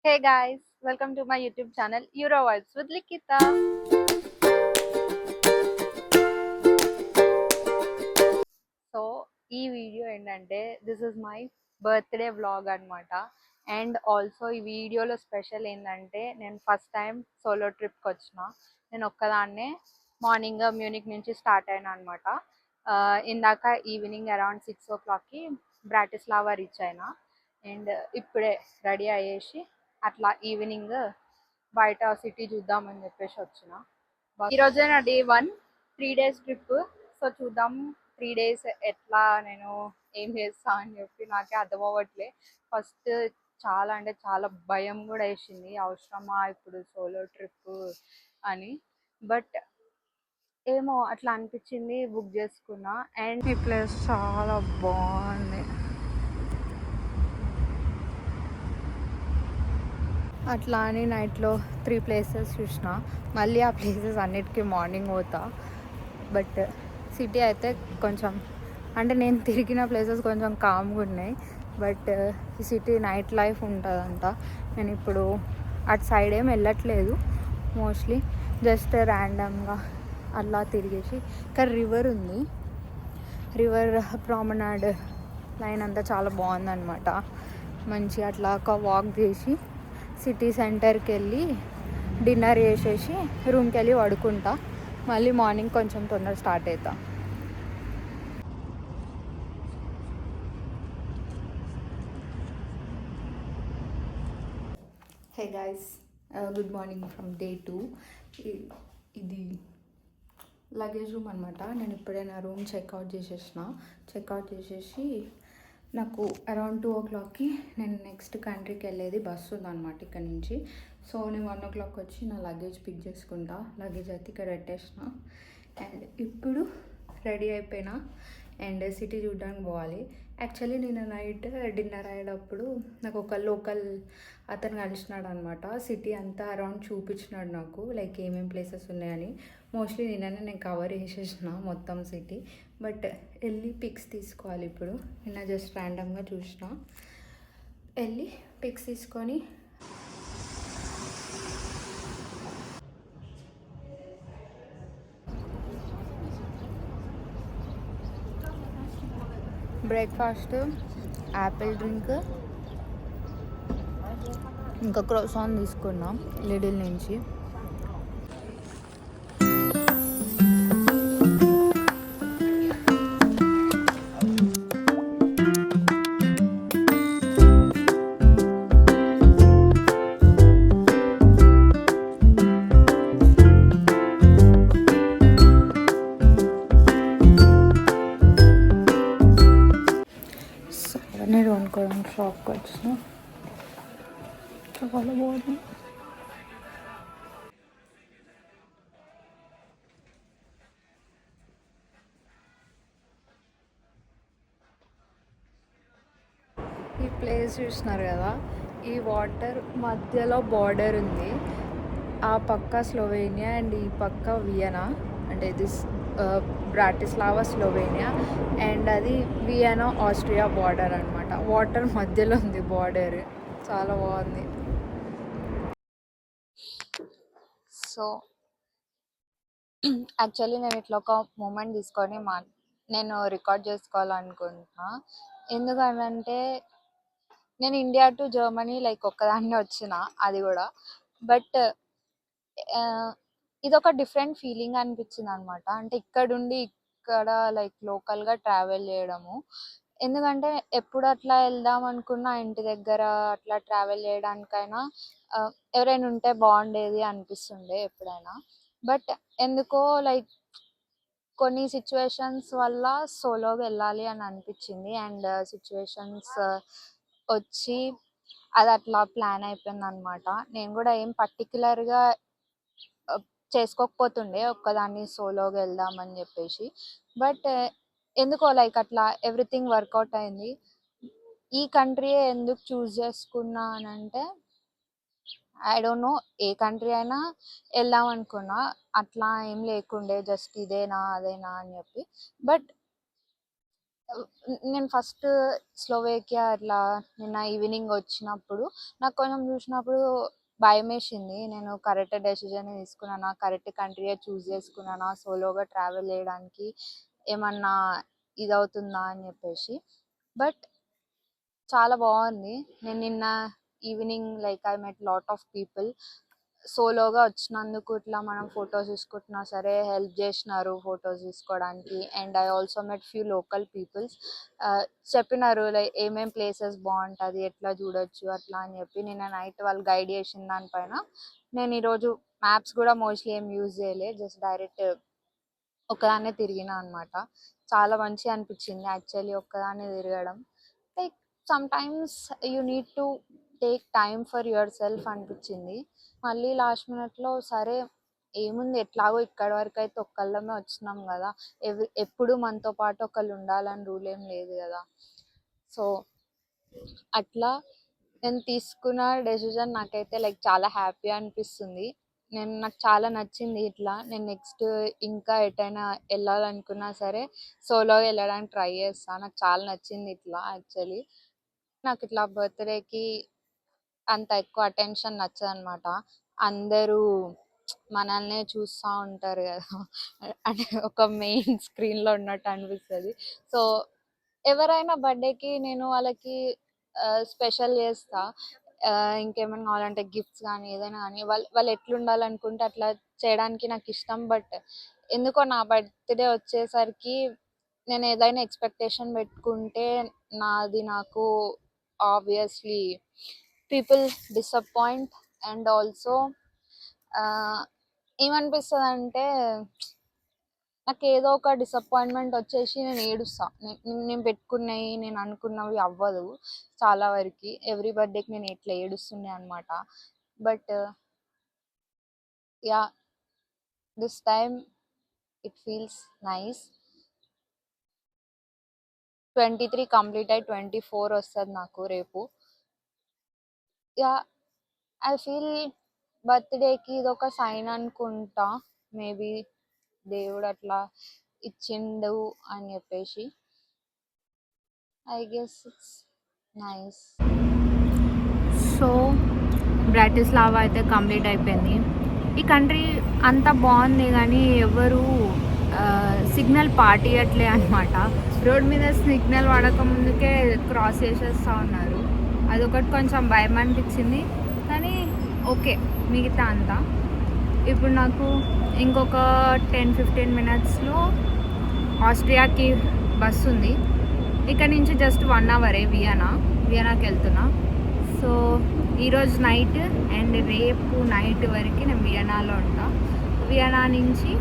Hey guys, welcome to my YouTube channel Euro Vibes with Likita. So ఈ video ఏంటంటే this is my birthday vlog అనమాట. And also ఈ వీడియోలో special ఏంటంటే నేను ఫస్ట్ టైం సోలో ట్రిప్కి వచ్చిన. నేను ఒక్కదాన్నే మార్నింగ్ మ్యూనిక్ నుంచి స్టార్ట్ అయినా అనమాట. ఇందాక ఈవినింగ్ అరౌండ్ 6 o'clockకి బ్రాటిస్లావా రీచ్ అయినా. అండ్ ఇప్పుడే రెడీ అయ్యేసి అట్లా ఈవినింగ్ బయట సిటీ చూద్దామని చెప్పేసి వచ్చిన. ఈరోజే నా డే 1, 3 days ట్రిప్. సో చూద్దాం 3 days ఎట్లా నేను ఏం చేస్తా అని చెప్పి నాకే అర్థం అవ్వట్లే. ఫస్ట్ చాలా అంటే చాలా భయం కూడా వేసింది, అవసరమా ఇప్పుడు సోలో ట్రిప్ అని. బట్ ఏమో అట్లా అనిపించింది, బుక్ చేసుకున్నా. అండ్ ఈ ప్లేస్ చాలా బాగుంది. అట్లా అని నైట్లో 3 places చూసిన. మళ్ళీ ఆ ప్లేసెస్ అన్నిటికీ మార్నింగ్ పోతా. బట్ సిటీ అయితే కొంచెం అంటే నేను తిరిగిన ప్లేసెస్ కొంచెం కామ్గా ఉన్నాయి. బట్ ఈ సిటీ నైట్ లైఫ్ ఉంటుందంట. నేను ఇప్పుడు అటు సైడ్ ఏం వెళ్ళట్లేదు, మోస్ట్లీ జస్ట్ ర్యాండమ్గా అలా తిరిగేసి. ఇక్కడ రివర్ ఉంది, రివర్ ప్రామనాడ్ లైన్ అంతా చాలా బాగుందన్నమాట. మంచి అట్లా ఒక వాక్ చేసి సిటీ సెంటర్కి వెళ్ళి డిన్నర్ చేసేసి రూమ్కి వెళ్ళి పడుకుంటా. మళ్ళీ మార్నింగ్ కొంచెం తొందర స్టార్ట్ అవుతా. Hey guys, good morning from day 2. ఇది లగేజ్ రూమ్ అనమాట. నేను ఇప్పుడే నా రూమ్ చెక్అవుట్ చేసేసి నాకు అరౌండ్ 2 o'clockకి నేను నెక్స్ట్ కంట్రీకి వెళ్ళేది బస్సు ఉందన్నమాట ఇక్కడ నుంచి. సో నేను 1 o'clock వచ్చి నా లగేజ్ పిక్ చేసుకుంటా. లగేజ్ అయితే ఇక్కడ పెట్టేసిన. అండ్ ఇప్పుడు రెడీ అయిపోయినా అండ్ సిటీ చూడడానికి పోవాలి. యాక్చువల్లీ నేను నైట్ డిన్నర్ అయ్యేటప్పుడు నాకు ఒక లోకల్ అతను కలిసినాడు అనమాట. సిటీ అంతా అరౌండ్ చూపించినాడు నాకు, లైక్ ఏమేమి ప్లేసెస్ ఉన్నాయని. మోస్ట్లీ నేను కవర్ చేసేసిన మొత్తం సిటీ. బట్ వెళ్ళి పిక్స్ తీసుకోవాలి ఇప్పుడు. నిన్న జస్ట్ ర్యాండమ్గా చూసిన, వెళ్ళి పిక్స్ తీసుకొని బ్రేక్ఫాస్ట్ యాపిల్ డ్రింక్ ఇంకా క్రోసాన్ తీసుకున్నాం లిడిల్ నుంచి. నేను కొనుక్కోవడానికి షాప్కి వచ్చిన. చాలా బాగుంది. ఈ ప్లేస్ చూసినారు కదా, ఈ వాటర్ మధ్యలో బార్డర్ ఉంది. ఆ పక్క స్లోవేనియా అండ్ ఈ పక్క వియనా, అంటే దిస్ బ్రాటిస్లావా స్లోవేనియా అండ్ అది వియనా ఆస్ట్రియా బార్డర్ అనమాట. వాటర్ మధ్యలో ఉంది బార్డర్, చాలా బాగుంది. సో యాక్చువల్లీ నేను ఇట్లా ఒక మూమెంట్ తీసుకొని నేను రికార్డ్ చేసుకోవాలనుకుంటున్నా. ఎందుకంటే నేను ఇండియా టు జర్మనీ లైక్ ఒక్కదాన్నే వచ్చిన, అది కూడా. బట్ ఇది ఒక డిఫరెంట్ ఫీలింగ్ అనిపించింది అనమాట. అంటే ఇక్కడుండి ఇక్కడ లైక్ లోకల్గా ట్రావెల్ చేయడము. ఎందుకంటే ఎప్పుడు అట్లా వెళ్దాం అనుకున్నా ఇంటి దగ్గర అట్లా ట్రావెల్ చేయడానికైనా ఎవరైనా ఉంటే బాగుండేది అనిపిస్తుండే ఎప్పుడైనా. బట్ ఎందుకో లైక్ కొన్ని సిచ్యువేషన్స్ వల్ల సోలోగా వెళ్ళాలి అని అనిపించింది. అండ్ సిచ్యువేషన్స్ వచ్చి అది అట్లా ప్లాన్ అయిపోయింది అనమాట. నేను కూడా ఏం పర్టికులర్గా చేసుకోకపోతుండే ఒక్కదాన్ని సోలోగా వెళ్దామని చెప్పేసి. బట్ ఎందుకో లైక్ అట్లా ఎవ్రీథింగ్ వర్కౌట్ అయింది. ఈ కంట్రీ ఎందుకు చూస్ చేసుకున్నా అని అంటే, I don't know, A country అయినా వెళ్దాం అనుకున్నా, అట్లా ఏం లేకుండే, జస్ట్ ఇదేనా అదేనా అని చెప్పి. బట్ నేను ఫస్ట్ స్లోవేకియా అట్లా నిన్న ఈవినింగ్ వచ్చినప్పుడు నాకు కొంచెం చూసినప్పుడు భయమేసింది. నేను కరెక్ట్ డెసిజన్ తీసుకున్నానా, కరెక్ట్ కంట్రీయే చూస్ చేసుకున్నానా, సోలోగా ట్రావెల్ చేయడానికి ఏమన్నా ఇదవుతుందా అని చెప్పేసి. బట్ చాలా బాగుంది. నేను నిన్న evening like I met lot of people. సోలోగా వచ్చినందుకు ఇట్లా మనం ఫొటోస్ తీసుకుంటున్నా సరే హెల్ప్ చేసినారు ఫొటోస్ తీసుకోవడానికి. And I also met few local peoples. చెప్పినారు లైక్ ఏమేం ప్లేసెస్ బాగుంటుంది, ఎట్లా చూడొచ్చు అట్లా అని చెప్పి. నిన్న నైట్ వాళ్ళు గైడ్ చేసిన దానిపైన నేను ఈరోజు మ్యాప్స్ కూడా మోస్ట్లీ ఏం యూజ్ చేయలే, జస్ట్ డైరెక్ట్ ఒక్కదాన్నే తిరిగిన అనమాట. చాలా మంచిగా అనిపించింది యాక్చువల్లీ ఒక్కదాన్నే తిరగడం. Like some times you need to take time for your self అనిపించింది. మళ్ళీ లాస్ట్ మినిట్లో సరే ఏముంది, ఎట్లాగో ఇక్కడ వరకు అయితే ఒక్కళ్ళమే వచ్చినాం కదా, ఎప్పుడు మనతో పాటు ఒకళ్ళు ఉండాలని రూల్ ఏం లేదు కదా. సో అట్లా నేను తీసుకున్న డెసిజన్ నాకైతే లైక్ చాలా హ్యాపీ అనిపిస్తుంది. నాకు చాలా నచ్చింది. ఇట్లా నేను నెక్స్ట్ ఇంకా ఎటైనా వెళ్ళాలనుకున్నా సరే సోలోగా వెళ్ళడానికి ట్రై చేస్తాను. నాకు చాలా నచ్చింది ఇట్లా యాక్చువల్లీ. నాకు ఇట్లా బర్త్డేకి అంత ఎక్కువ అటెన్షన్ నచ్చదనమాట. అందరూ మనల్నే చూస్తూ ఉంటారు కదా, అంటే ఒక మెయిన్ స్క్రీన్లో ఉన్నట్టు అనిపిస్తుంది. సో ఎవరైనా బర్త్డేకి నేను వాళ్ళకి స్పెషల్ చేస్తా. ఇంకేమైనా కావాలంటే గిఫ్ట్స్ కానీ ఏదైనా కానీ వాళ్ళు ఎట్లుండాలనుకుంటే అట్లా చేయడానికి నాకు ఇష్టం. బట్ ఎందుకో నా బర్త్డే వచ్చేసరికి నేను ఏదైనా ఎక్స్పెక్టేషన్ పెట్టుకుంటే నాది నాకు obviously people disappoint. And also ఏమనిపిస్తుంది అంటే నాకు ఏదో ఒక డిసప్పాయింట్మెంట్ వచ్చేసి నేను ఏడుస్తా. నేను పెట్టుకున్నవి నేను అనుకున్నవి అవ్వదు చాలా వరకు. ఎవ్రీ బర్త్డేకి నేను ఇట్లా ఏడుస్తుండే అనమాట. But yeah, this time it feels nice. 23 complete అయ్యి 24 వస్తుంది నాకు రేపు. యా, ఐ ఫీల్ బర్త్డేకి ఇది ఒక సైన్ అనుకుంటా. మేబీ దేవుడు అట్లా ఇచ్చిండు అని చెప్పేసి. I guess it's nice. So Bratislava అయితే కంప్లీట్ అయిపోయింది. ఈ కంట్రీ అంతా బాగుంది కానీ ఎవరు సిగ్నల్ పాటియట్లే అనమాట. రోడ్ మీద సిగ్నల్ వాడక ముందుకే క్రాస్ చేసేస్తూ ఉన్నారు. అదొకటి కొంచెం భయం అనిపించింది. కానీ ఓకే, మిగతా అంతా. ఇప్పుడు నాకు ఇంకొక 10-15 మినిట్స్లో ఆస్ట్రియాకి బస్ ఉంది. ఇక్కడ నుంచి జస్ట్ 1 అవరే వియనాకి వెళ్తున్నా. సో ఈరోజు నైట్ అండ్ రేపు నైట్ వరకు నేను వియనాలో ఉంటా. వియనా నుంచి